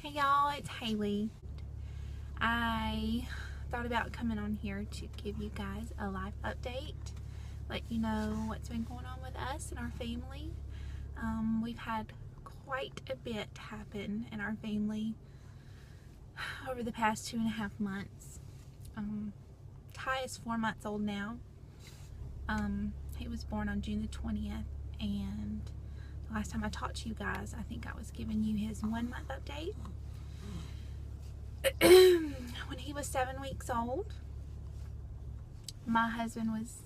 Hey y'all, it's Haley. I thought about coming on here to give you guys a life update, let you know what's been going on with us and our family. We've had quite a bit happen in our family over the past 2.5 months. Ty is 4 months old now. He was born on June the 20th, and the last time I talked to you guys, I think I was giving you his 1 month update. When he was 7 weeks old, my husband was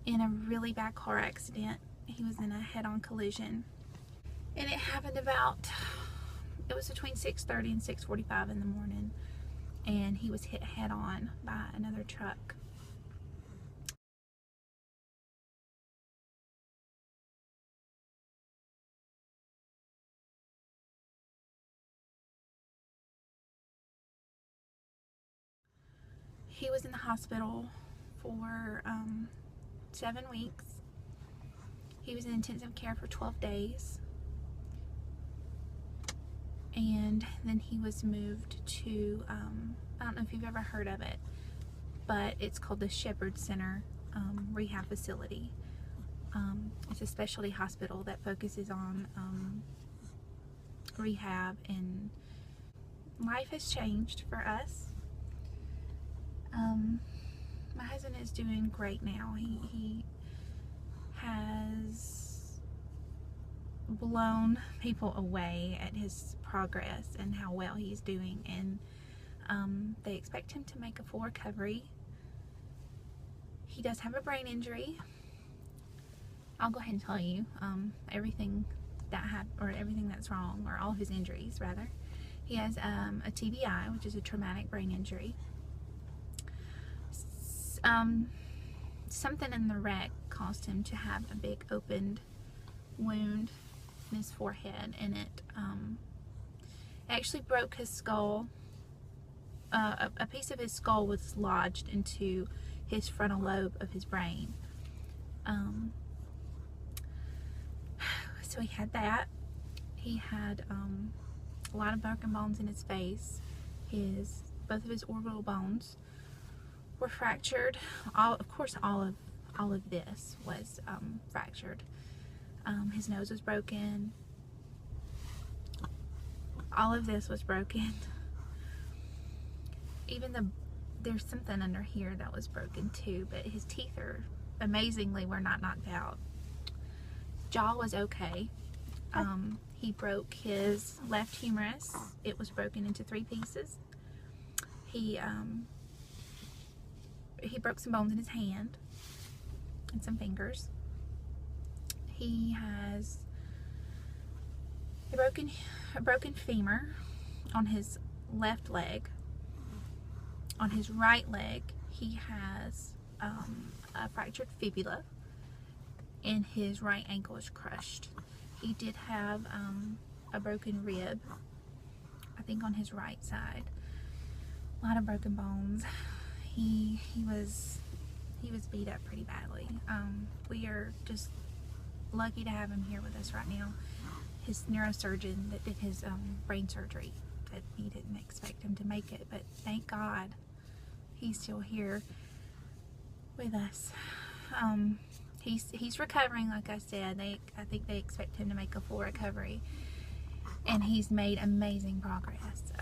in a really bad car accident. He was in a head-on collision, and it happened it was between 6:30 and 6:45 in the morning, and he was hit head-on by another truck. He was in the hospital for 7 weeks. He was in intensive care for 12 days. And then he was moved to, I don't know if you've ever heard of it, but it's called the Shepherd Center Rehab Facility. It's a specialty hospital that focuses on rehab, and life has changed for us. My husband is doing great now. He has blown people away at his progress and how well he's doing, and they expect him to make a full recovery. He does have a brain injury. I'll go ahead and tell you everything that's wrong, or all of his injuries rather. He has a TBI, which is a traumatic brain injury. Something in the wreck caused him to have a big opened wound in his forehead, and it actually broke his skull. A piece of his skull was lodged into his frontal lobe of his brain. So he had that. He had a lot of broken bones in his face. Both of his orbital bones were fractured. Of course, all of this was fractured. His nose was broken. All of this was broken. There's something under here that was broken too, but his teeth amazingly were not knocked out. Jaw was okay. He broke his left humerus. It was broken into 3 pieces. He broke some bones in his hand and some fingers. He has a broken femur on his left leg. On his right leg, he has a fractured fibula, and his right ankle is crushed. He did have a broken rib, I think on his right side. A lot of broken bones. He was beat up pretty badly. We are just lucky to have him here with us right now. His neurosurgeon that did his brain surgery said he didn't expect him to make it, but thank God he's still here with us. He's recovering, like I said. I think they expect him to make a full recovery, and he's made amazing progress.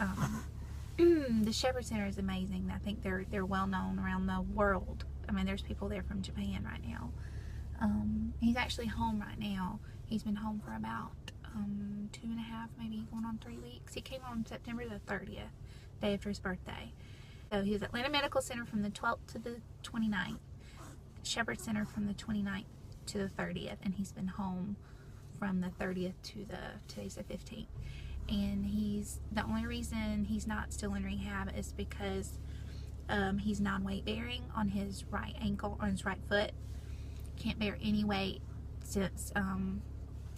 The Shepherd Center is amazing. I think they're well known around the world. I mean, there's people there from Japan right now. He's actually home right now. He's been home for about 2.5, maybe going on 3 weeks. He came on September the 30th, day after his birthday. So he was at Atlanta Medical Center from the 12th to the 29th. Shepherd Center from the 29th to the 30th, and he's been home from the 30th to today's the 15th. And the only reason he's not still in rehab is because he's non-weight bearing on his right ankle, or his right foot. Can't bear any weight since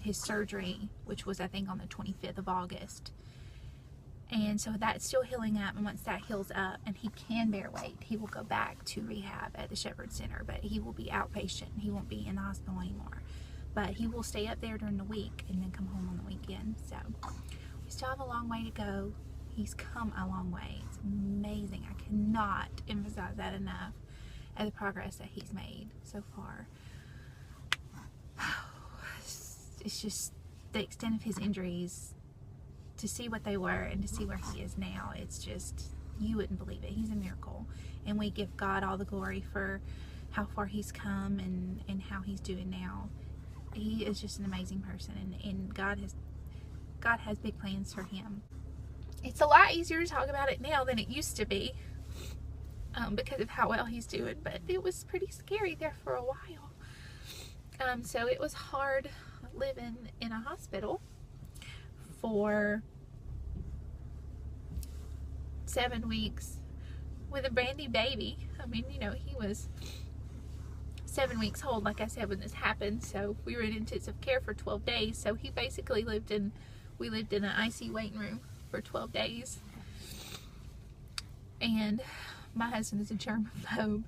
his surgery, which was I think on the 25th of August. And so that's still healing up, and once that heals up and he can bear weight, he will go back to rehab at the Shepherd Center, but he will be outpatient. He won't be in the hospital anymore, but he will stay up there during the week and then come home on the weekend. So we still have a long way to go. He's come a long way. It's amazing. I cannot emphasize that enough, at the progress that he's made so far. It's just the extent of his injuries, to see what they were and to see where he is now, it's just, you wouldn't believe it. He's a miracle, and we give God all the glory for how far he's come and how he's doing now. He is just an amazing person, and God has big plans for him. It's a lot easier to talk about it now than it used to be, because of how well he's doing, but it was pretty scary there for a while. So it was hard living in a hospital for 7 weeks with a brand new baby. I mean, you know, he was 7 weeks old, like I said, when this happened. So we were in intensive care for 12 days. So he basically we lived in an IC waiting room for 12 days. And my husband is a germaphobe,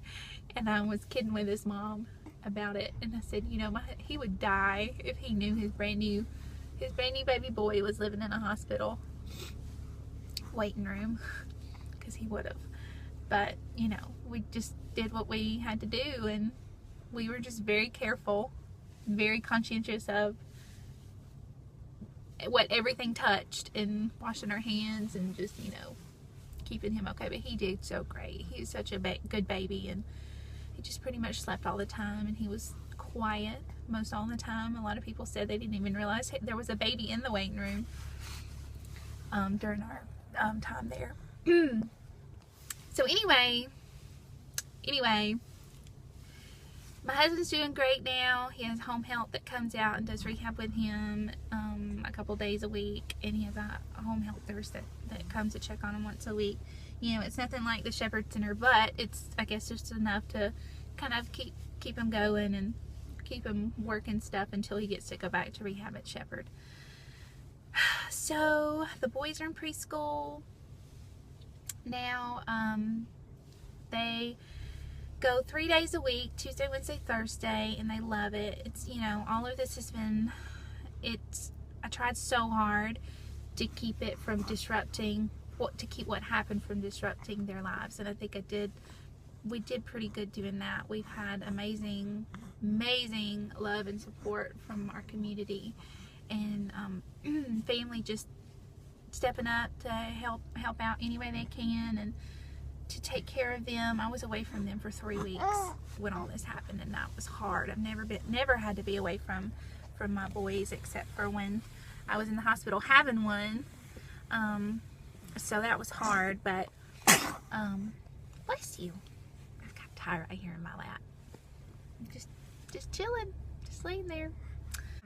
and I was kidding with his mom about it, and I said, you know, he would die if he knew his brand new baby boy was living in a hospital waiting room, because he would have. But, you know, we just did what we had to do, and we were just very careful, very conscientious of what everything touched, and washing our hands, and just, you know, keeping him okay. But he did so great. He was such a good baby, and he just pretty much slept all the time, and he was quiet most all the time. A lot of people said they didn't even realize there was a baby in the waiting room during our time there. So anyway, my husband's doing great now. He has home health that comes out and does rehab with him a couple days a week, and he has a home health nurse that comes to check on him once a week. You know, it's nothing like the Shepherd Center, but it's, I guess, just enough to kind of keep him going and keep him working stuff until he gets to go back to rehab at Shepherd. So the boys are in preschool now. They go 3 days a week, Tuesday, Wednesday, Thursday, and they love it. It's, you know, all of this has been, I tried so hard to keep it from disrupting, to keep what happened from disrupting their lives, and I think we did pretty good doing that. We've had amazing love and support from our community, and family just stepping up to help out any way they can, and to take care of them. I was away from them for 3 weeks when all this happened, and that was hard. I've never had to be away from my boys, except for when I was in the hospital having one. So that was hard, but bless you. I've got Tyra right here in my lap. Just chilling, just laying there.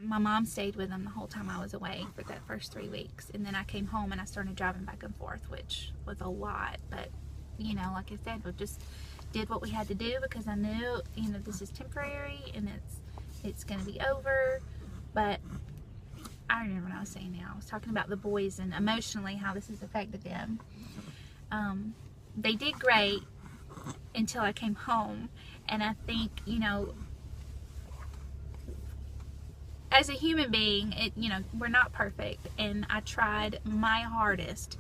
My mom stayed with them the whole time I was away for that first 3 weeks, and then I came home and I started driving back and forth, which was a lot, but you know, like I said, we just did what we had to do, because I knew, you know, this is temporary and it's going to be over. But I remember what I was saying now. I was talking about the boys and emotionally how this has affected them. They did great until I came home, and I think, you know, as a human being, you know, we're not perfect, and I tried my hardest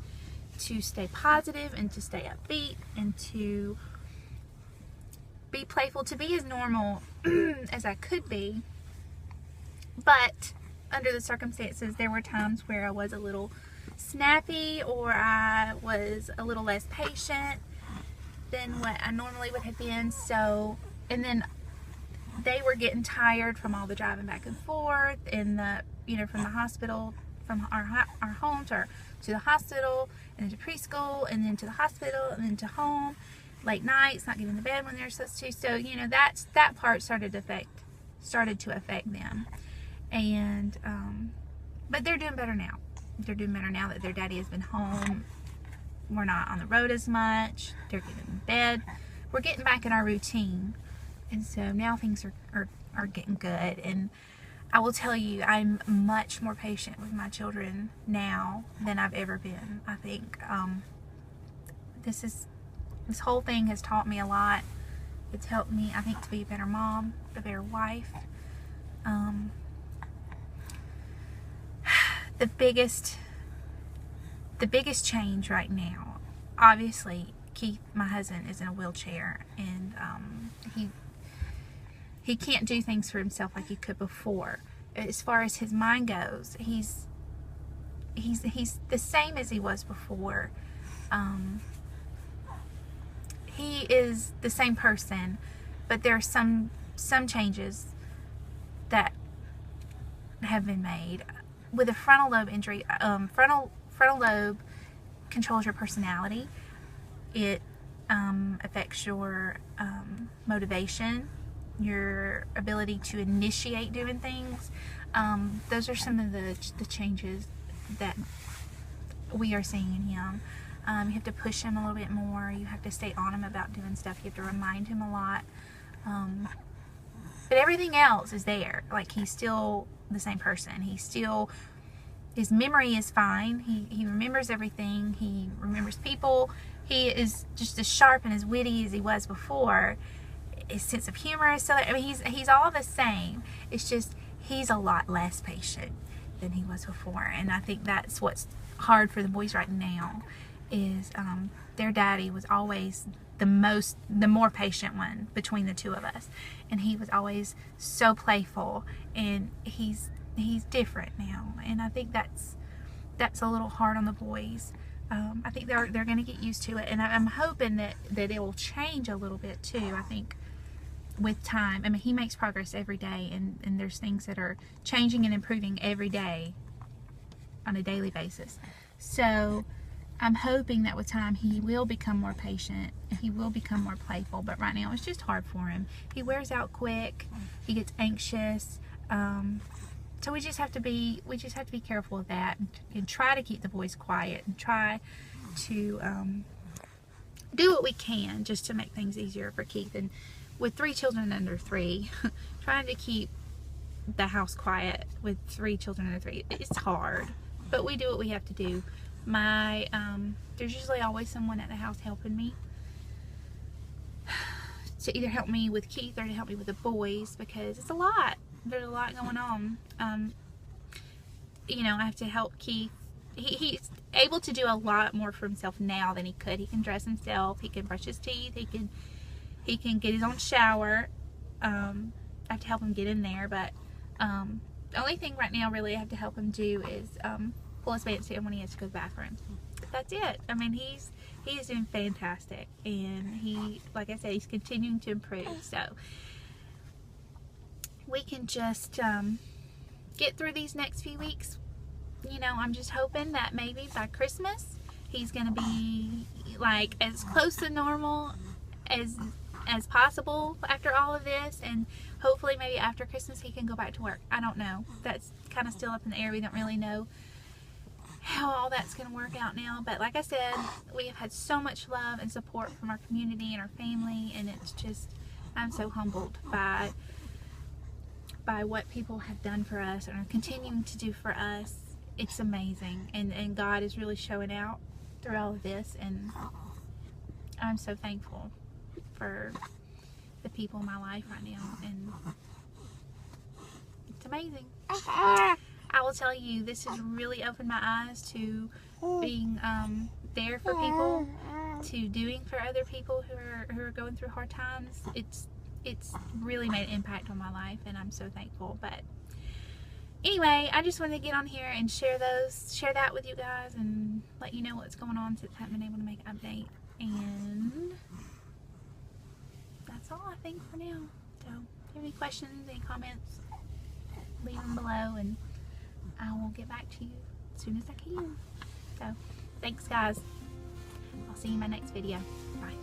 to stay positive and to stay upbeat and to be playful, to be as normal as I could be. But under the circumstances, there were times where I was a little snappy, or I was a little less patient than what I normally would have been. So, and then they were getting tired from all the driving back and forth, and the, you know, from the hospital, from our home to the hospital, and then to preschool, and then to the hospital, and then to home, late nights, not getting to bed when they're supposed to. So, you know, that part started to affect them. And but they're doing better now. They're doing better now that their daddy has been home. We're not on the road as much. They're getting in bed. We're getting back in our routine, and so now things are getting good. And I will tell you, I'm much more patient with my children now than I've ever been. I think this whole thing has taught me a lot. It's helped me, I think, to be a better mom, a better wife. The biggest the biggest change right now, obviously, Keith, my husband, is in a wheelchair, and he can't do things for himself like he could before. As far as his mind goes, he's the same as he was before. He is the same person, but there are some changes that have been made with a frontal lobe injury. Frontal lobe controls your personality. It affects your motivation, your ability to initiate doing things. Those are some of the changes that we are seeing in him. You have to push him a little bit more. You have to stay on him about doing stuff. You have to remind him a lot. But everything else is there. Like, he's still the same person. His memory is fine. He remembers everything. He remembers people. He is just as sharp and as witty as he was before. His sense of humor is still there. I mean, he's all the same. It's just he's a lot less patient than he was before. And I think that's what's hard for the boys right now, is their daddy was always the more patient one between the two of us, and he was always so playful, and he's different now, and I think that's a little hard on the boys. I think they're going to get used to it, and I'm hoping that it will change a little bit too. I think with time, I mean, he makes progress every day, and there's things that are changing and improving every day on a daily basis. So I'm hoping that with time he will become more patient, and he will become more playful, but right now it's just hard for him. He wears out quick, he gets anxious, so we just have to be careful of that, and try to keep the boys quiet, and try to do what we can just to make things easier for Keith. And with 3 children under 3, trying to keep the house quiet with 3 children under 3, it's hard, but we do what we have to do. There's usually always someone at the house helping me, to either help me with Keith or to help me with the boys, because it's a lot. There's a lot going on. You know, I have to help Keith. He's able to do a lot more for himself now than he could. He can dress himself. He can brush his teeth. He can get his own shower. I have to help him get in there, but the only thing right now really I have to help him do is pull his pants down when he has to go to the bathroom. That's it. I mean, he is doing fantastic, and he, like I said, he's continuing to improve. So we can just get through these next few weeks. You know, I'm just hoping that maybe by Christmas he's gonna be like as close to normal as possible after all of this, and hopefully maybe after Christmas he can go back to work. I don't know. That's kind of still up in the air. We don't really know how all that's going to work out now, but like I said, we have had so much love and support from our community and our family, and it's just, I'm so humbled by what people have done for us and are continuing to do for us. It's amazing, and God is really showing out through all of this, and I'm so thankful for the people in my life right now, and it's amazing. I will tell you, this has really opened my eyes to being there for people, to doing for other people who are going through hard times. It's really made an impact on my life, and I'm so thankful. But anyway, I just wanted to get on here and share that with you guys, and let you know what's going on, since I haven't been able to make an update. And that's all, I think, for now. So if you have any questions, any comments, leave them below, and I will get back to you as soon as I can. So, thanks guys. I'll see you in my next video. Bye.